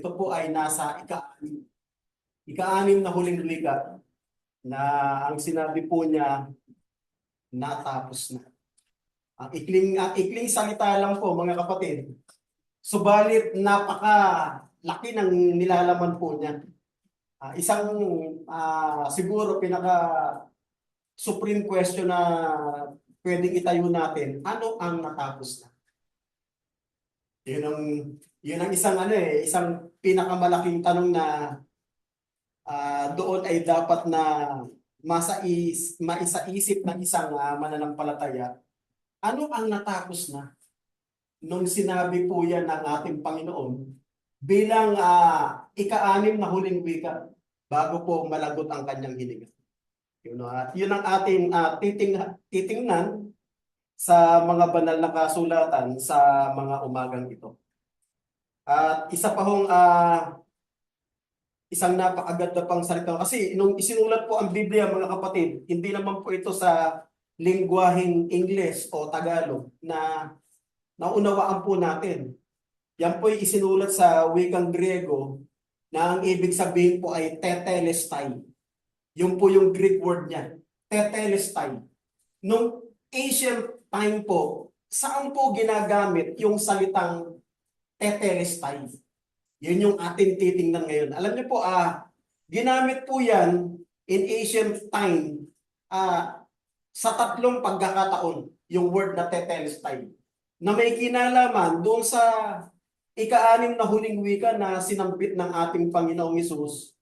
Ito po ay nasa ika-anim na huling wika na ang sinabi po niya, natapos na. Ang ikling salita lang po mga kapatid. Subalit napaka-laki ng nilalaman po niya. Isang siguro pinaka supreme question na pwedeng itayo natin, ano ang natapos na? Yun ang isang pinakamalaking tanong na doon ay dapat na maisaisip ng isang mananampalataya. Ano ang natapos na? Nung sinabi po yan ng ating Panginoon bilang ika-anim na huling wika bago po malagot ang kanyang hininga. Yun ang ating titingnan sa mga banal na kasulatan sa mga umagang ito. At isa pa hong isang napakaganda pang salita. Kasi nung isinulat po ang Biblia, mga kapatid, hindi naman po ito sa lingwaheng Ingles o Tagalog na naunawaan po natin. Yan po ay isinulat sa wikang Griego na ang ibig sabihin po ay tetelestai. Yung po yung Greek word niya, tetelestai. Nung ancient time po, saan po ginagamit yung salitang tetelestai? Yun yung ating titingnan ngayon. Alam niyo po, ginamit po yan in ancient time sa tatlong pagkakataon, yung word na tetelestai, na may kinalaman doon sa ika-anim na huling wika na sinampit ng ating Panginoong Hesus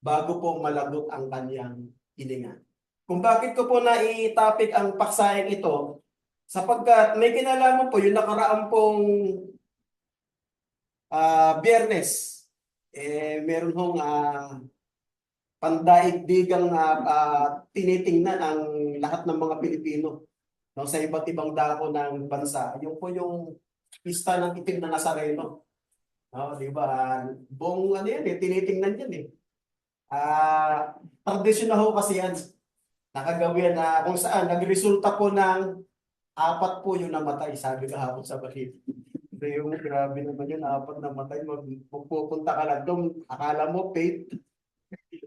bago po malagot ang kanyang hininga. Kung bakit ko po na-topic ang paksayang ito, sapagkat may kinalaman po yung nakaraang pong Biyernes, meron hong pandaigdigang tinitingnan ang lahat ng mga Pilipino, no, sa iba't ibang dako ng bansa. Yung po yung pista ng itim na Nazareno. No, di ba? Buong yan tinitingnan yan tradisyon na ho kasi yan. Nakagawin na kung saan nagresulta po ng 4 po yung namatay, sabi kahapon sa balita. Yung grabe naman yun, 4 namatay, magpupunta ka lang doon, akala mo faith.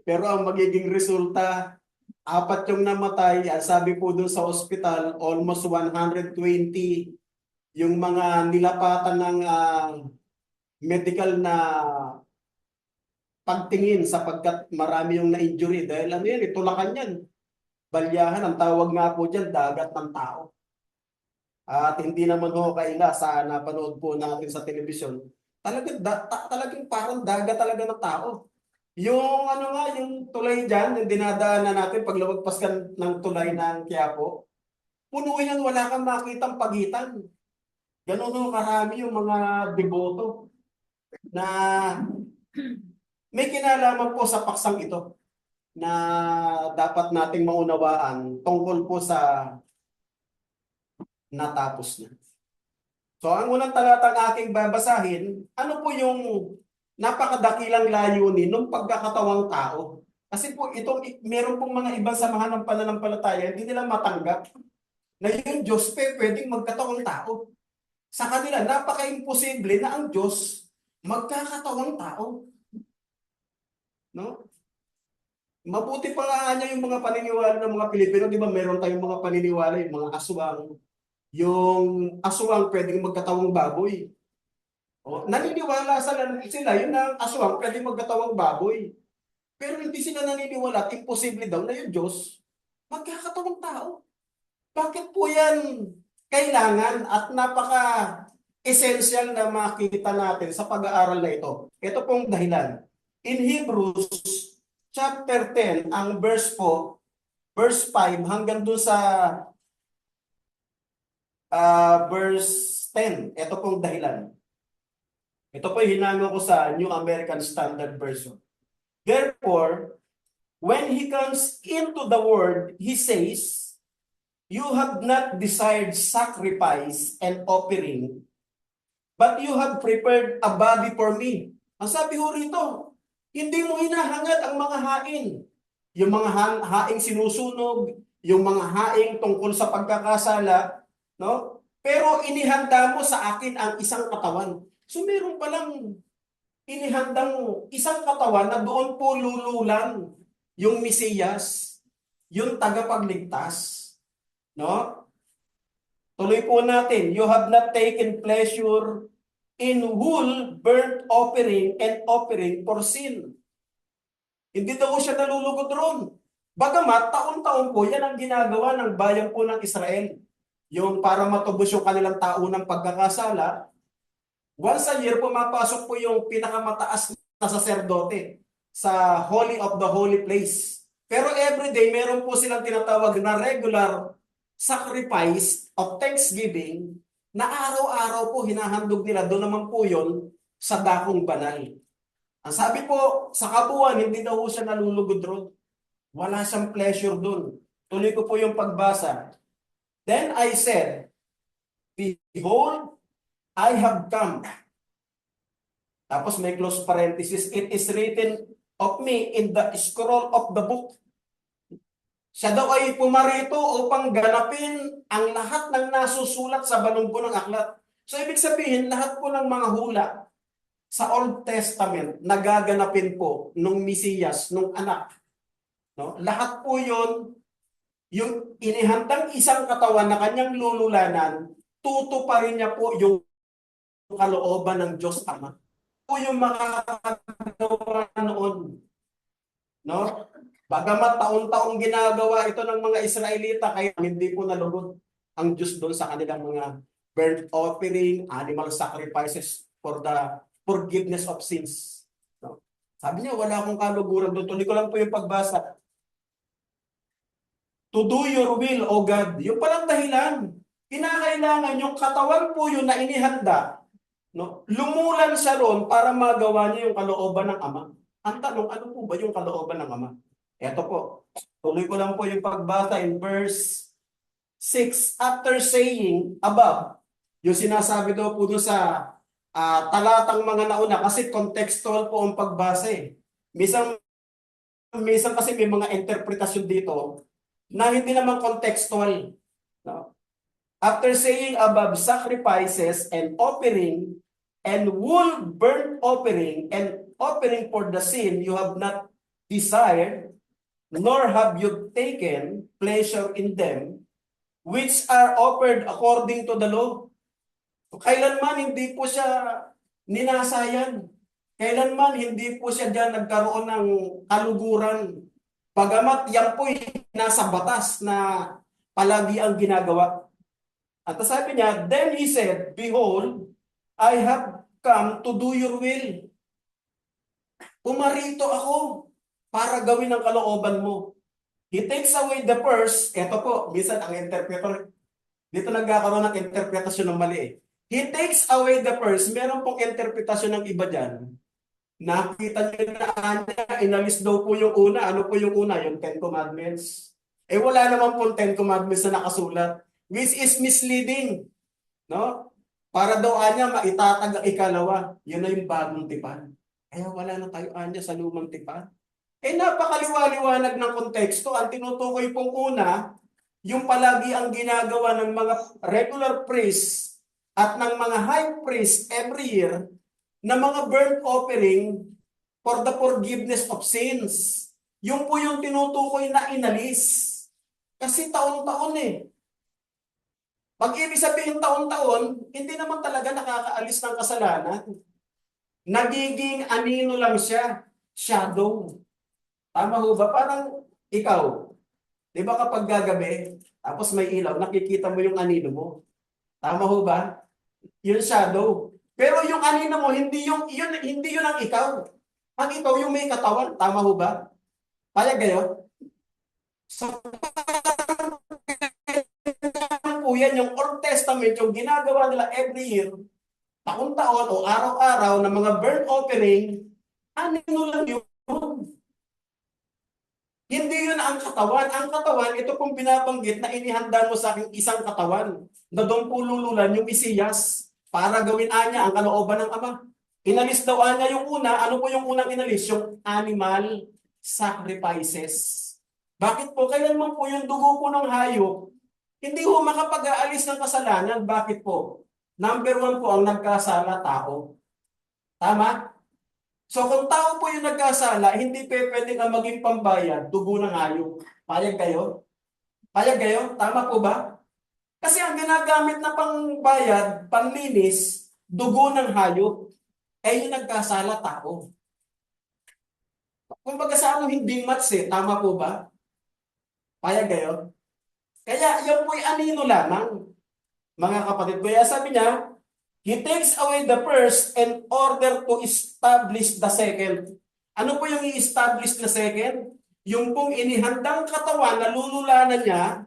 Pero ang magiging resulta, 4 yung namatay, sabi po doon sa ospital, almost 120 yung mga nilapatan ng medical na pagtingin sapagkat marami yung na-injury. Dahil tulakan yan. Balyahan, ang tawag nga po dyan, dagat ng tao. At hindi naman ho kaila sa napanood po natin sa telebisyon. Talagang parang dagat talaga ng tao. Yung yung tulay dyan, yung dinadaanan natin pag lumagpas ka ng tulay ng Quiapo, puno yan, wala kang makitang pagitan. Ganun ho karami yung mga deboto na may kinalaman po sa paksang ito na dapat nating maunawaan tungkol po sa natapos na. So ang unang talatang aking babasahin, ano po yung napakadakilang layunin ng pagkakatawang tao? Kasi po meron pong mga ibang samahan ng pananampalataya, hindi nila matanggap na yung Diyos pwedeng magkatawang tao. Sa kanila, napaka-imposible na ang Diyos magkakatawang tao. No? Mabuti pa nga niya yung mga paniniwala ng mga Pilipino, di ba? Meron tayong mga paniniwala, yung mga aswang. Yung aswang pwedeng magkatawang baboy. Naniniwala sila, yun ang aswang pwedeng magkatawang baboy. Pero hindi sila naniniwala at imposible daw na yung Diyos magkakatawang tao. Bakit po yan kailangan at napaka-essential na makita natin sa pag-aaral na ito? Ito pong dahilan. In Hebrews chapter 10, ang verse 5 hanggang doon sa verse 10. Ito pong dahilan. Ito po hinango ko sa New American Standard Version. Therefore, when he comes into the world, he says, "You have not desired sacrifice and offering, but you have prepared a body for me." Ang sabi ho rito, hindi mo hinahangad ang mga haing. Yung mga haing sinusunog, yung mga haing tungkol sa pagkakasala, no? Pero inihanda mo sa akin ang isang katawan. So meron palang inihandang isang katawan na doon po lululan yung Mesiyas, yung tagapagligtas. No? Tuloy po natin, you have not taken pleasure in whole burnt offering and offering for sin. Hindi daw siya nalulugod ron. Bagamat taon-taon po yan ang ginagawa ng bayan po ng Israel. Yung para matubos yung kanilang taunang pagkakasala, once a year pumapasok po yung pinakamataas na saserdote sa Holy of the Holy Place. Pero everyday meron po silang tinatawag na regular sacrifice of thanksgiving na araw-araw po hinahandog nila. Doon naman po yon sa dakong banal. Ang sabi po, sa kabuuan, hindi daw siya nalulugod ron. Wala siyang pleasure doon. Tuloy ko po yung pagbasa. Then I said, behold, I have come. Tapos may close parenthesis, it is written of me in the scroll of the book. Siya daw ay pumarito upang ganapin ang lahat ng nasusulat sa balunggo ng aklat. So ibig sabihin, lahat po ng mga hula sa Old Testament nagaganapin po nung Mesiyas, nung anak. No? Lahat po yon yung inihandang isang katawan na kanyang lululanan, tutuparin niya po yung kalooban ng Diyos Ama. Po yung makakagawa noon. No? Bagamat taon-taong ginagawa ito ng mga Israelita, kaya hindi po nalugod ang Diyos doon sa kanilang mga burnt offering, animal sacrifices for the forgiveness of sins. No? Sabi niya, wala akong kaluguran doon. Tuloy ko lang po yung pagbasa. To do your will, O God. Yung palang dahilan. Kinakailangan yung katawan po yun na inihanda. No? Lumulan siya ron para magawa niya yung kalooban ng Ama. Ang tanong, ano po ba yung kalooban ng Ama? Ito po. Tuloy ko lang po yung pagbasa in verse 6. After saying above, yung sinasabi daw po doon sa talatang mga nauna, kasi contextual po ang pagbasa eh. Minsan kasi may mga interpretasyon dito na hindi naman contextual. No? After saying above sacrifices and offering and whole burnt offering and offering for the sin you have not desired, nor have you taken pleasure in them, which are offered according to the law. So, kailanman hindi po siya ninasayan. Kailanman hindi po siya diyan nagkaroon ng kaluguran. Bagamat yan po nasa batas na palagi ang ginagawa. At sabi niya, then he said, behold, I have come to do your will. Pumarito ako para gawin ang kalooban mo. He takes away the purse. Ito po, minsan ang interpreter, dito nagkakaroon ng interpretasyon ng mali eh. He takes away the purse. Meron pong interpretasyon ng iba dyan. Nakita niyo na inalis daw po yung una. Ano po yung una? Yung Ten Commandments. Eh wala naman po Ten Commandments na nakasulat. Which is misleading. No? Para daw anya maitatag ang ikalawa. Yun na yung bagong tipan. Kaya wala na tayo anya sa lumang tipan. Eh napakaliwaliwanag ng konteksto. Ang tinutukoy pong una, yung palagi ang ginagawa ng mga regular priests at ng mga high priests every year na mga burnt offering for the forgiveness of sins. Yung po yung tinutukoy na inalis. Kasi taon-taon eh. Pag ibig sabihin taon-taon, hindi naman talaga nakakaalis ng kasalanan. Nagiging anino lang siya, shadow. Tama ho ba? Parang ikaw, di ba kapag gagabi, tapos may ilaw, nakikita mo yung anino mo. Tama ho ba? Yung shadow. Pero yung anino mo, hindi yun ang ikaw. Ang ikaw yung may katawan. Tama ho ba? Payag kayo? So, po yan, yung Old Testament, yung ginagawa nila every year, taon-taon o araw-araw na mga burnt offering, anino lang yun. Hindi yun ang katawan. Ang katawan, ito pong binabanggit na inihanda mo sa aking isang katawan na doon po lululan yung Mesiyas para gawin anya ang kalooban ng Ama. Inalis daw anya yung una. Ano po yung unang inalis? Yung animal sacrifices. Bakit po? Kailanman po yung dugo po ng hayop, hindi po makapag-aalis ng kasalanan. Bakit po? Number one po ang nagkasala, tao. Tama? So kung tao po yung nagkasala, hindi pwede na maging pambayad, dugo ng hayop. Payag kayo? Payag kayo? Tama po ba? Kasi ang ginagamit na pangbayad, panlinis, dugo ng hayop, ay yung nagkasala tao. Kung baga sa ano, hindi match eh. Tama po ba? Payag kayo? Kaya yan po'y anino lamang, mga kapatid. Kaya sabi niya, He takes away the first in order to establish the second. Ano po yung i-establish na second? Yung pong inihandang katawan na lululanan niya,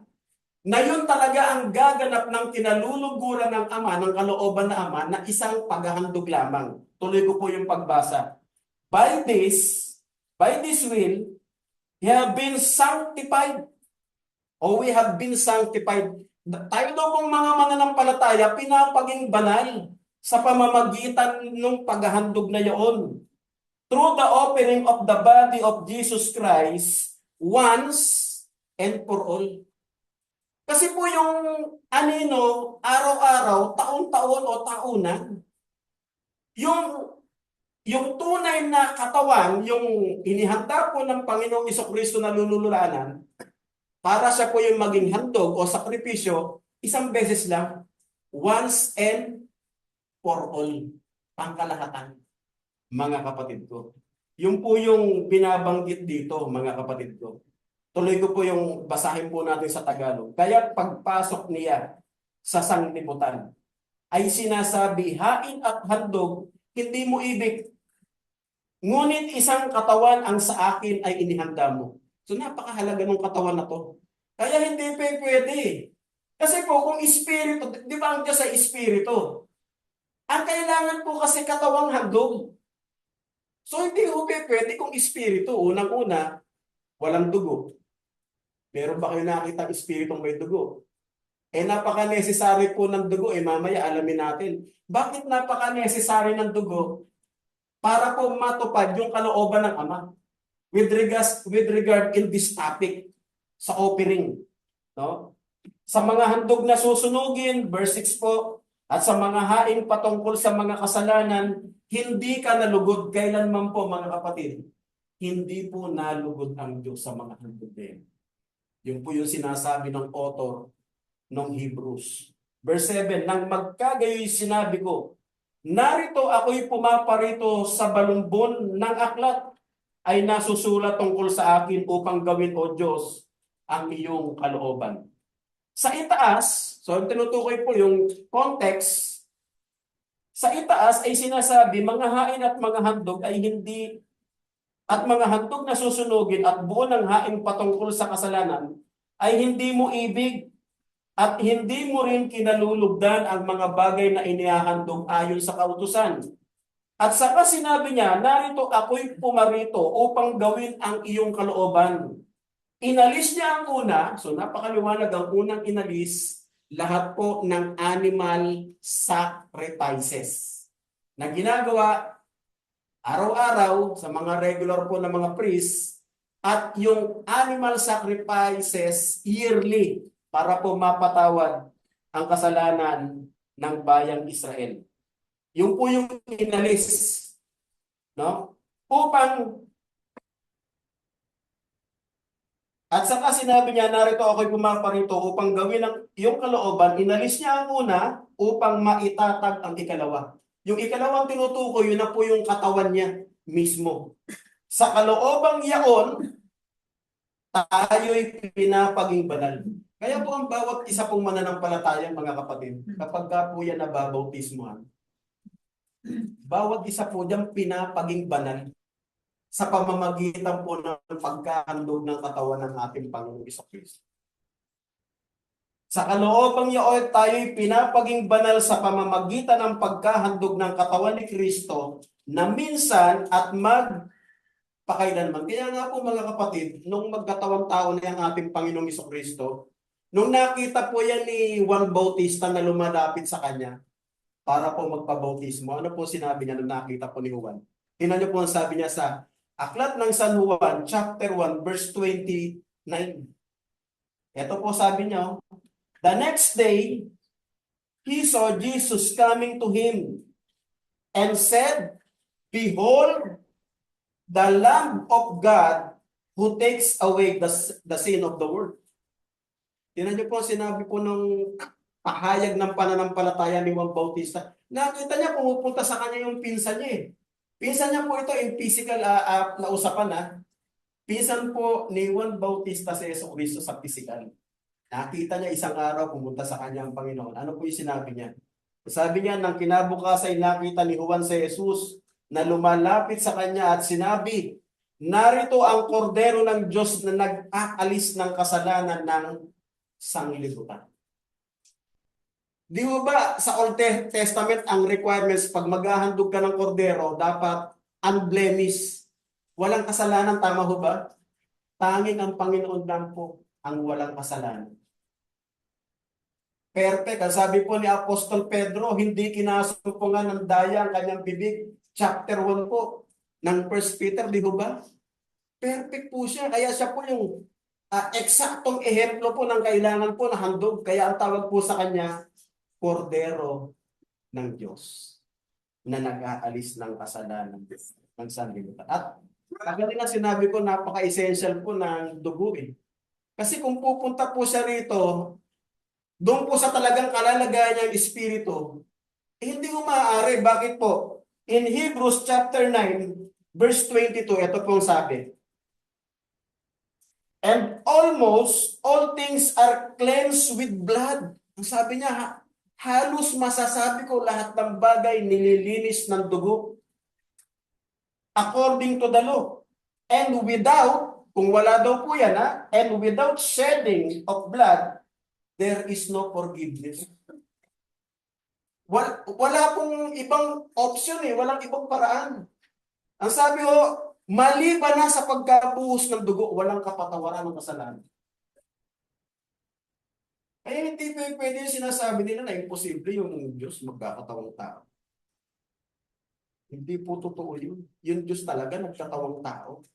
na yun talaga ang gaganap ng kinaluluguran ng Ama, ng kalooban na Ama, na isang paghahandog lamang. Tuloy ko po yung pagbasa. By this will, He have been sanctified. O we have been sanctified. Tayo daw pong mga mananampalataya, pinapaging banal sa pamamagitan ng paghahandog na iyon. Through the offering of the body of Jesus Christ, once and for all. Kasi po yung anino, araw-araw, taon-taon o taunan, yung tunay na katawan, yung inihanda po ng Panginoong Jesucristo na lululanan, para siya po yung maging handog o sakripisyo, isang beses lang, once and for all, pangkalahatan, mga kapatid ko. Yung po yung binabanggit dito, mga kapatid ko. Tuloy ko po yung basahin po natin sa Tagalog. Kaya pagpasok niya sa sanglibutan, ay sinasabi, hain at handog, hindi mo ibig. Ngunit isang katawan ang sa akin ay inihanda mo. So napakahalaga ng katawan na to. Kaya hindi pwede. Kasi po kung espiritu, di ba ang Diyos ay espiritu? Ang kailangan po kasi katawang handog. So hindi po pwede kung espiritu. Unang-una, walang dugo. Meron ba kayo nakita ang espiritong may dugo? Napaka-necessary po ng dugo. Mamaya alamin natin. Bakit napaka-necessary ng dugo? Para po matupad yung kalooban ng Ama. With regard in this topic sa offering, no? Sa mga handog na susunugin, verse 6 po, at sa mga hain patungkol sa mga kasalanan, hindi ka nalugod kailanman po, mga kapatid. Hindi po nalugod ang Diyos sa mga handog na yan. Yun po yung sinasabi ng author ng Hebrews. Verse 7, nang magkagayoy sinabi ko, narito ako'y pumaparito sa balumbon ng aklat, ay nasusulat tungkol sa akin upang gawin, O Diyos, ang iyong kalooban. Sa itaas, so tinutukoy po yung context, sa itaas ay sinasabi, mga hain at mga handog ay hindi, at mga handog na susunugin at buo ng hain patungkol sa kasalanan, ay hindi mo ibig at hindi mo rin kinalulugdan ang mga bagay na inihahandog ayon sa kautusan. At saka sinabi niya, narito ako'y pumarito upang gawin ang iyong kalooban. Inalis niya ang una, so napakaliwanag ang unang inalis, lahat po ng animal sacrifices na ginagawa araw-araw sa mga regular po na mga priest, at yung animal sacrifices yearly para po mapatawad ang kasalanan ng bayang Israel. Yung po yung inalis, no? At saka sinabi niya, narito ako'y pumaparito upang gawin ang iyong kalooban. Inalis niya ang una upang maitatag ang ikalawa. Yung ikalawang tinutukoy, yun na po yung katawan niya mismo. Sa kaloobang yaon, tayo'y pinapaging banal. Kaya po ang bawat isa pong mananampalataya, mga kapatid, kapag ka po yan nababautismohan, bawat isa po dyan pinapaging banal sa pamamagitan po ng pagkahandog ng katawan ng ating Panginoong Jesucristo. Sa kaloobang yaon, tayo'y pinapaging banal sa pamamagitan ng pagkahandog ng katawan ni Kristo na minsan at magpakailanman. Kaya nga po, mga kapatid, nung magkatawang tao na yung ating Panginoong Jesucristo, nung nakita po yan ni Juan Bautista na lumalapit sa kanya para po magpabautismo, ano po sinabi niya nung nakita po ni Juan? Tingnan niyo po ang sabi niya sa Aklat ng San Juan, chapter 1, verse 29. Ito po sabi niya, the next day, he saw Jesus coming to him and said, behold, the Lamb of God who takes away the sin of the world. Tingnan niyo po, sinabi po ng pahayag ng pananampalataya ni Juan Bautista. Nakita niya, pumupunta sa kanya yung pinsan niya eh. Pinsan niya po ito in physical na usapan ha. Pinsan po ni Juan Bautista si Jesucristo sa physical. Nakita niya isang araw, pumunta sa kanya ang Panginoon. Ano po yung sinabi niya? Sabi niya, nang kinabukasan nakita ni Juan si Jesus na lumalapit sa kanya at sinabi, narito ang kordero ng Diyos na nag-aalis ng kasalanan ng sanglibutan. Di mo ba sa Old Testament ang requirements pag maghahandog ka ng kordero, dapat unblemished, walang kasalanan, tama ho ba? Tanging ang Panginoon lang po ang walang kasalanan. Perfect. Ang sabi po ni Apostol Pedro, hindi kinasumpungan ng daya ang kanyang bibig. Chapter 1 po ng 1 Peter, di ba? Perfect po siya. Kaya siya po yung eksaktong ehemplo po ng kailangan po na handog. Kaya ang tawag po sa kanya, kordero ng Diyos na nag-aalis ng kasalanan ng sanlibutan. At kagaya na sinabi ko, napaka-essential po ng dugo eh. Kasi kung pupunta po siya rito, doon po sa talagang kalalagayan ng espiritu, hindi mo maaari. Bakit po? In Hebrews chapter 9, verse 22, ito pong sabi. And almost all things are cleansed with blood. Ang sabi niya, halos masasabi ko lahat ng bagay nililinis ng dugo. According to the law. And without, kung wala daw po yan and without shedding of blood, there is no forgiveness. Wala pong ibang option eh, walang ibang paraan. Ang sabi ho, maliban na sa pagkabuhos ng dugo, walang kapatawaran ng kasalanan. Kaya hindi pwede yung sinasabi nila na imposible yung Diyos magkakatawang tao. Hindi po totoo yun. Yung Diyos talaga nagkatawang tao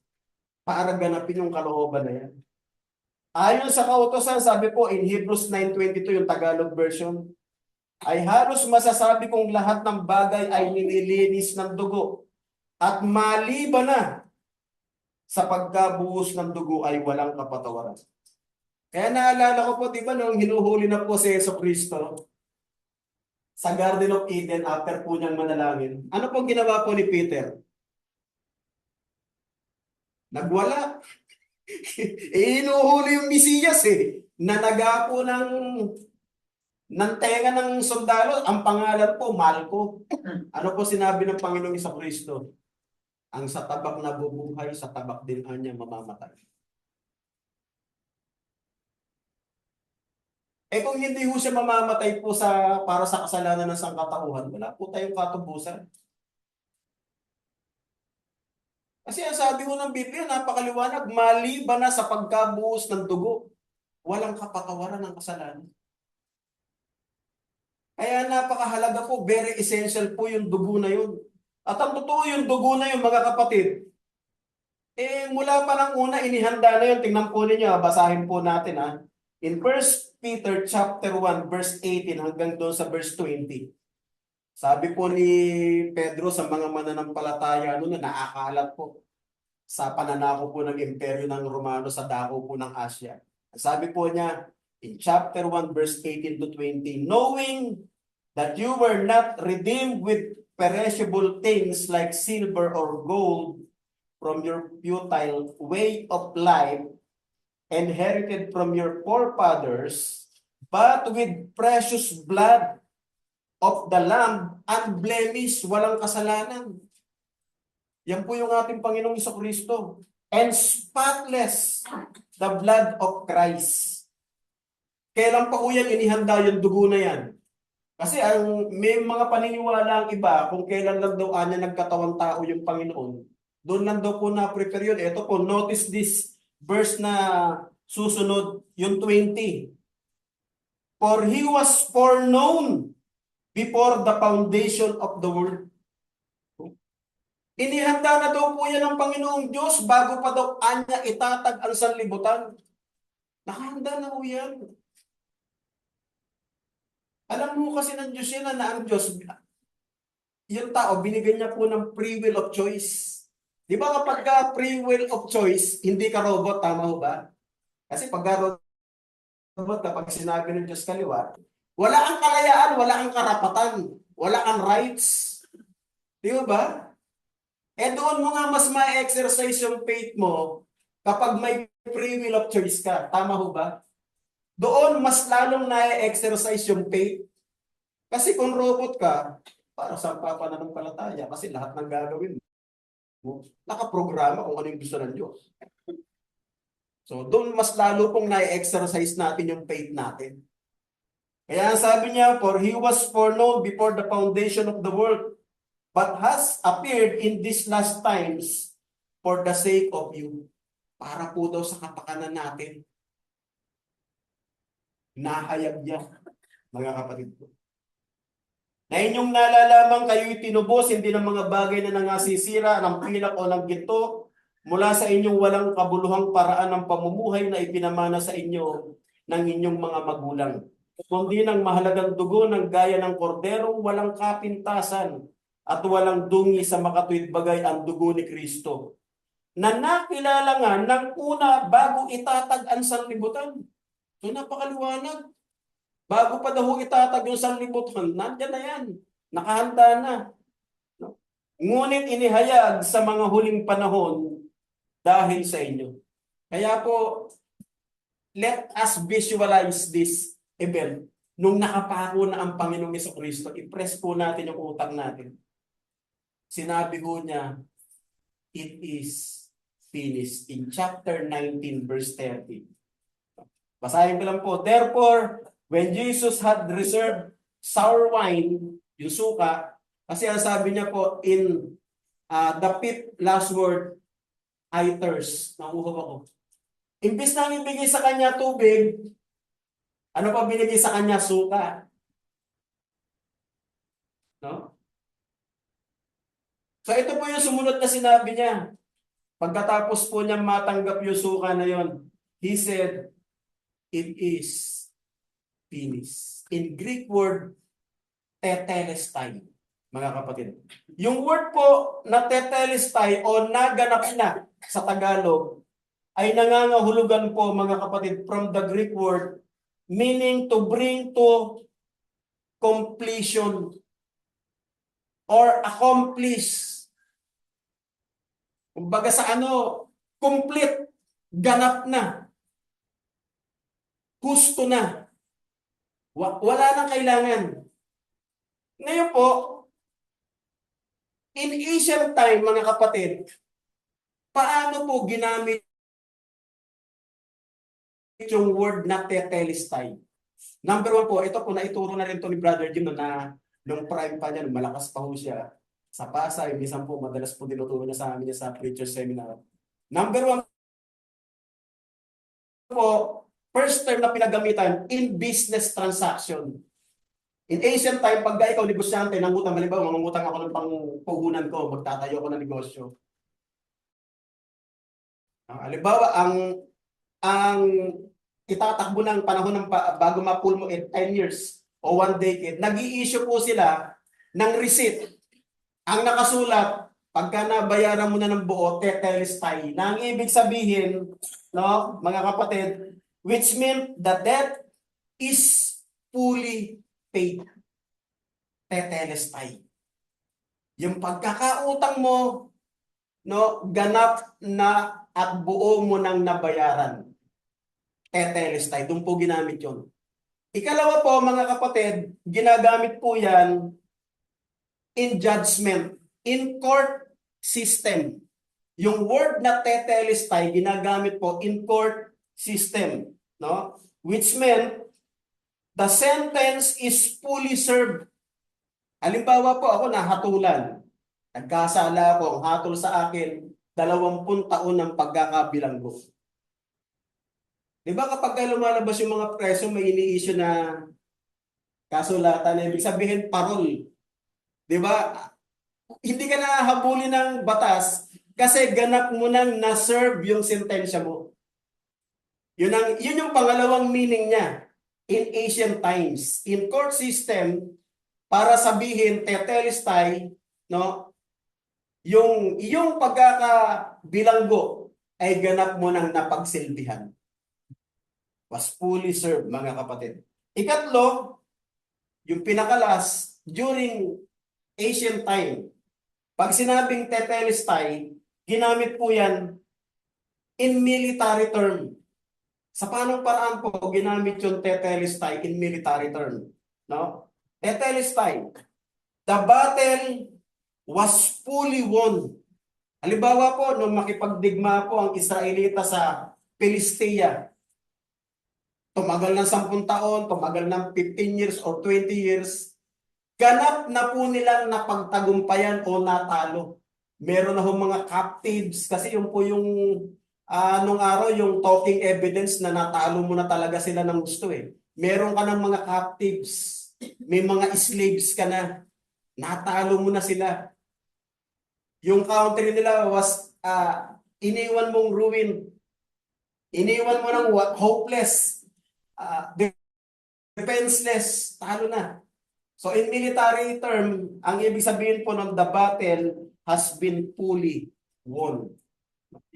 para ganapin yung kalooban na yan. Ayon sa kautosan, sabi po in Hebrews 9:22, yung Tagalog version, ay halos masasabi kong lahat ng bagay ay nililinis ng dugo at maliban na sa pagkabuhos ng dugo ay walang kapatawaran. Kaya naalala ko po, di ba, nung hinuhuli na po si Jesucristo sa Garden of Eden after po niyang manalangin, ano pong ginawa po ni Peter? Nagwala. Hinuhuli yung Mesiyas eh. Nanaga po ng tenga ng sundalo, ang pangalan po, Malco. Ano po sinabi ng Panginoong Jesucristo? Ang sa tabak na bubuhay, sa tabak din niya mamamatay. Eh kung hindi ho siya mamamatay po para sa kasalanan ng sangkatauhan, wala po tayong katubusan. Kasi ang sabi mo ng Biblia, napakaliwanag, maliban na sa pagkabuhos ng dugo, walang kapatawaran ng kasalanan. Kaya napakahalaga po, very essential po yung dugo na yun. At ang totoo yung dugo na yun, mga kapatid, mula pa lang una, inihanda na yun. Tingnan po ninyo, basahin po natin In 1 Peter chapter 1, verse 18 hanggang doon sa verse 20. Sabi po ni Pedro sa mga mananampalataya noon na naakalat po sa pananako po ng imperyo ng Romano sa dako po ng Asya. Sabi po niya in chapter 1 verse 18 to 20, knowing that you were not redeemed with perishable things like silver or gold from your futile way of life inherited from your forefathers, but with precious blood of the Lamb, unblemished, walang kasalanan. Yan po yung ating Panginoong Jesucristo. And spotless, the blood of Christ. Kailan pa po yan inihanda yung dugo na yan? Kasi may mga paniniwala ang iba kung kailan lang daw anya nagkatawang tao yung Panginoon. Doon lang daw po na-prepare yun. Ito po, notice this verse na susunod, yung 20. For He was foreknown before the foundation of the world. Inihanda na daw po yan ng Panginoong Diyos bago pa daw anya itatag ang sanlibutan. Nakahanda na po yan. Alam mo kasi ng Diyos yan na ang Diyos, yung tao, binigyan niya po ng free will of choice. Di ba kapag free will of choice, hindi ka robot, tama ho ba? Kasi pag robot, kapag sinabi ng Diyos kaliwa, wala kang kalayaan, wala kang karapatan, wala kang rights. Di ba? Eh doon mo nga mas ma-exercise yung faith mo kapag may free will of choice ka. Tama ho ba? Doon mas lalong na-exercise yung faith. Kasi kung robot ka, para sa papananampalataya, kasi lahat ng gagawin mo, nakaprograma kung ano yung gusto ng Diyos. So doon mas lalo pong na-exercise natin yung faith natin. Kaya sabi niya, for he was foreknown before the foundation of the world, but has appeared in these last times for the sake of you. Para po daw sa kapakanan natin. Nahayag niya, mga kapatid ko. Na inyong nalalaman kayo'y tinubos, hindi ng mga bagay na nangasisira, ng pilak o ng ginto, mula sa inyong walang kabuluhang paraan ng pamumuhay na ipinamana sa inyo ng inyong mga magulang. Kundi ng mahalagang dugo ng gaya ng korderong walang kapintasan at walang dungi sa makatuwid bagay ang dugo ni Kristo, na nakilala nga ng una bago itatag ang sanlibutan. So napakaliwanag. Bago pa daw itatag yung sanlibutan, nandyan na yan. Nakahanda na. No? Ngunit inihayag sa mga huling panahon dahil sa inyo. Kaya po, let us visualize this event. Nung nakapako na ang Panginoong Jesucristo, i-press po natin yung utak natin. Sinabi ko niya, it is finished. In chapter 19, verse 30. Basahin ko lang po. Therefore, when Jesus had reserved sour wine, yung suka, kasi ang sabi niya po in the fifth last word, I thirst. Nanguhaw ako. Imbis na ibigay sa kanya tubig, ano pa binigay sa kanya? Suka. No? So ito po yung sumunod na sinabi niya. Pagkatapos po niya matanggap yung suka na yon, he said, it is finished. In Greek word, tetelestai, mga kapatid. Yung word po na tetelestai o naganap na sa Tagalog ay nangangahulugan po, mga kapatid, from the Greek word meaning to bring to completion or accomplish. Kumbaga sa ano, complete, ganap na, gusto na, wala nang kailangan. Ngayon po, in ancient time, mga kapatid, paano po ginamit yung word na tetelestai? Number one po, ito po, naituro na rin to ni Brother Jim na nung prime pa niya, nung malakas pa ho siya sa Pasay, minsan po, madalas po dinuturo niya sa amin sa preacher seminar. Number one po, first term na pinagamitan, in business transaction. In ancient time, pag ikaw negosyante, nangutang, halimbawa, mangungutang ako ng pangpuhunan ko, magtatayo ako ng negosyo. Halimbawa, ang itatakbo ng panahon ng bago ma-pull mo 10 years o 1 decade, nag-i-issue po sila ng receipt. Ang nakasulat, pagka nabayaran mo na ng buo, tetelestai. Na ang ibig sabihin, no, mga kapatid, which meant the debt is fully paid. Tetelestai. Yung pagkakautang mo, no, ganap na at buo mo nang nabayaran. Tetelestai. Doon po ginamit yun. Ikalawa po, mga kapatid, ginagamit po yan in judgment, in court system. Yung word na tetelestai, ginagamit po in court system. No? Which meant, the sentence is fully served. Halimbawa po, ako nahatulan. Nagkasala ako, ang hatol sa akin, 20 taon ng pagkakabilanggo. Di ba kapag lumalabas yung mga preso, may ini-issue na kasulatan, ibig sabihin parol. Di ba? Hindi ka nahabulin ng batas kasi ganap mo nang na-serve yung sentensya mo. Yun yung pangalawang meaning niya in ancient times. In court system, para sabihin, tetelestai, no? yung iyong pagkakabilanggo ay ganap mo ng napagsilbihan. Was fully served, mga kapatid. Ikatlo, yung pinakalas, during ancient time, pag sinabing tetelestai, ginamit po yan in military term. Sa panong paraan po ginamit yung tetelestai in military term, no? Tetelestai, the battle was fully won. Halimbawa po, nung makipagdigma po ang Israelita sa Filistia, tumagal ng 10 taon, tumagal ng 15 years or 20 years, ganap na po nilang napagtagumpayan o natalo. Meron na ho mga captives, kasi yung po yung nung araw, yung talking evidence na natalo mo na talaga sila ng gusto eh. Meron ka ng mga captives, may mga slaves ka na, natalo mo na sila. Yung country nila was iniwan mong ruin, iniwan mo ng hopeless, defenseless, talo na. So in military term, ang ibig sabihin po ng the battle has been fully won.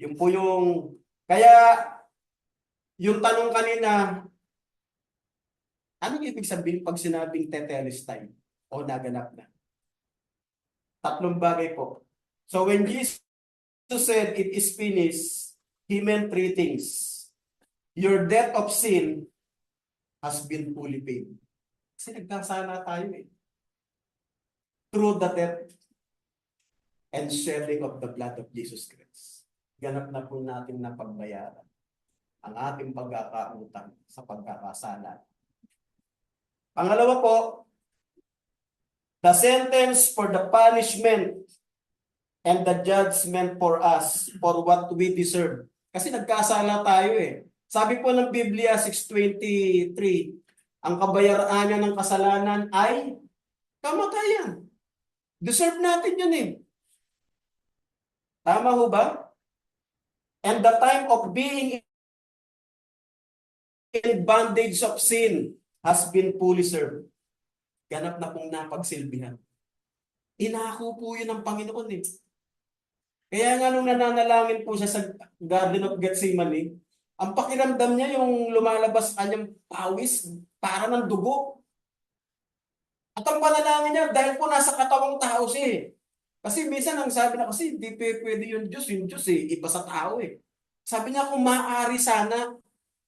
Yung po yung, kaya yung tanong kanina, anong ibig sabihin pag sinabing tetelestai o naganap na? Tatlong bagay po. So when Jesus said it is finished, He meant three things. Your debt of sin has been fully paid. Kasi nagkasala tayo eh. Through the death and shedding of the blood of Jesus Christ. Ganap na po natin na pagbayaran ang ating pagkakautang sa pagkakasala. Pangalawa po, the sentence for the punishment and the judgment for us for what we deserve. Kasi nagkasala tayo eh. Sabi po ng Biblia 6:23, ang kabayaran ng kasalanan ay kamatayan. Deserve natin yun eh. Tama ho ba? And the time of being in bondage of sin has been fully served. Ganap na pong napagsilbihan. Inako po yun ng Panginoon eh. Kaya nga nung nananalangin po siya sa Garden of Gethsemane, ang pakiramdam niya yung lumalabas kanyang pawis para ng dugo. At ang panalangin niya, dahil po nasa katawang tao siya eh. Kasi minsan ang sabi na kasi, hindi pwede yung Diyos eh, iba sa tao eh. Sabi niya, kung maaari sana,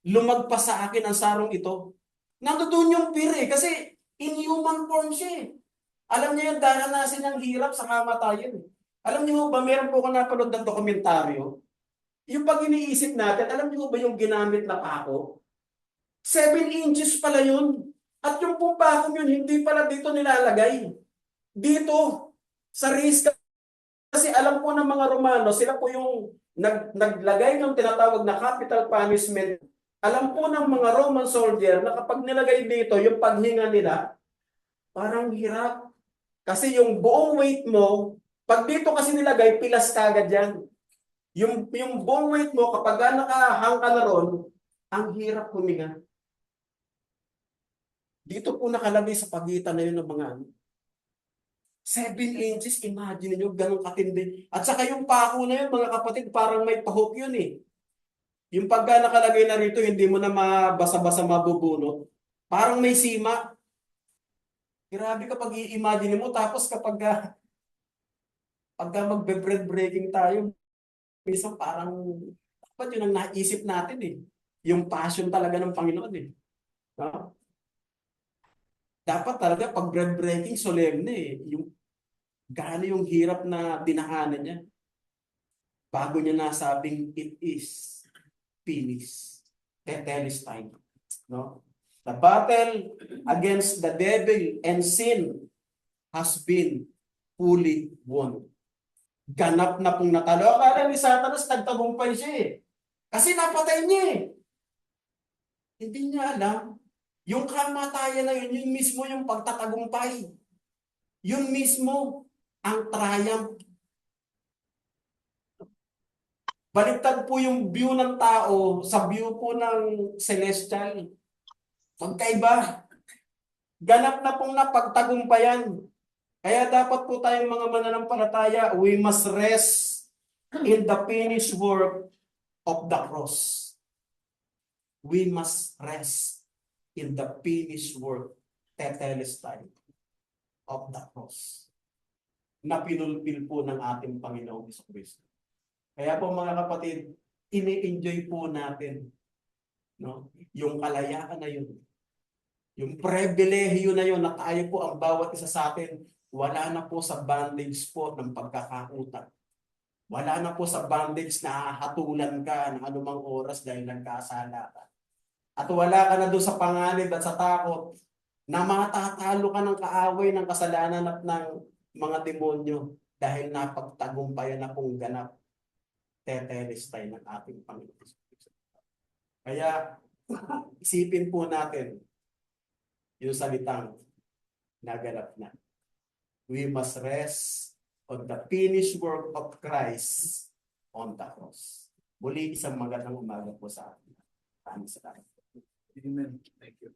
lumagpas sa akin ang sarong ito. Nandoon yung fear eh, kasi in human form siya eh. Alam niyo yung daranasin niyang hirap sa kamatayan eh. Alam niyo ba, meron po ako napanood ng dokumentaryo, yung pag iniisip natin, alam niyo ba yung ginamit na pako? 7 inches pala yun. At yung pong pakong yun, hindi pala dito nilalagay. Dito, sa wrist. Kasi alam po ng mga Romano, sila po yung naglagay ng tinatawag na capital punishment. Alam po ng mga Roman soldier na kapag nilagay dito, yung paghinga nila, parang hirap. Kasi yung buong weight mo, pag dito kasi nilagay, pilas kagad yan. Yung buong weight mo, kapag nakahang ka na ron, ang hirap huminga. Dito po nakalagay sa pagitan na yun ng mga 7 inches, imagine nyo, ganun katindi. At saka yung pako na yun, mga kapatid, parang may pahok yun eh. Yung pagka nakalagay na rito, hindi mo na mabasa-basa mabubunot. Parang may sima. Grabe kapag i-imagine mo, tapos kapag magbe-bread breaking tayo, minsan parang, dapat yun ang naisip natin eh. Yung passion talaga ng Panginoon eh. No? Dapat talaga pag bread breaking, solemne eh. Yung gaano yung hirap na dinahanan niya bago niya nasabing it is finished. Tetelestai. No? The battle against the devil and sin has been fully won. Ganap na pong natalo. Akala ni Satanas nagtagumpay siya eh. Kasi napatay niya eh. Hindi niya alam. Yung kamatayan na yun, yun mismo yung pagtatagumpay. Yun mismo ang triumph. Baliktad po yung view ng tao sa view po ng celestial. Magkaiba. Ganap na pong napagtagumpayan. Kaya dapat po tayong mga mananampalataya, we must rest in the finished work of the cross. We must rest in the finished work, tetelestai, of the cross, na pinulpil po ng ating Panginoong Jesucristo. Kaya po mga kapatid, ini-enjoy po natin, no, yung kalayaan na yun. Yung pribilehiyo na yun na tayo po ang bawat isa sa atin, wala na po sa bondage po ng pagkakautang. Wala na po sa bondage na hatulan ka ng anumang oras dahil nagkasala ka. At wala ka na doon sa panganib at sa takot na matatalo ka ng kaaway ng kasalanan at ng mga demonyo dahil napagtagumpayan na pong ganap, tetelestai ng ating Panginoon. Kaya isipin po natin yung salitang naganap na. We must rest on the finished work of Christ on the cross. Muli, isang magandang umaga po sa atin. Maraming salamat. Amen. Thank you.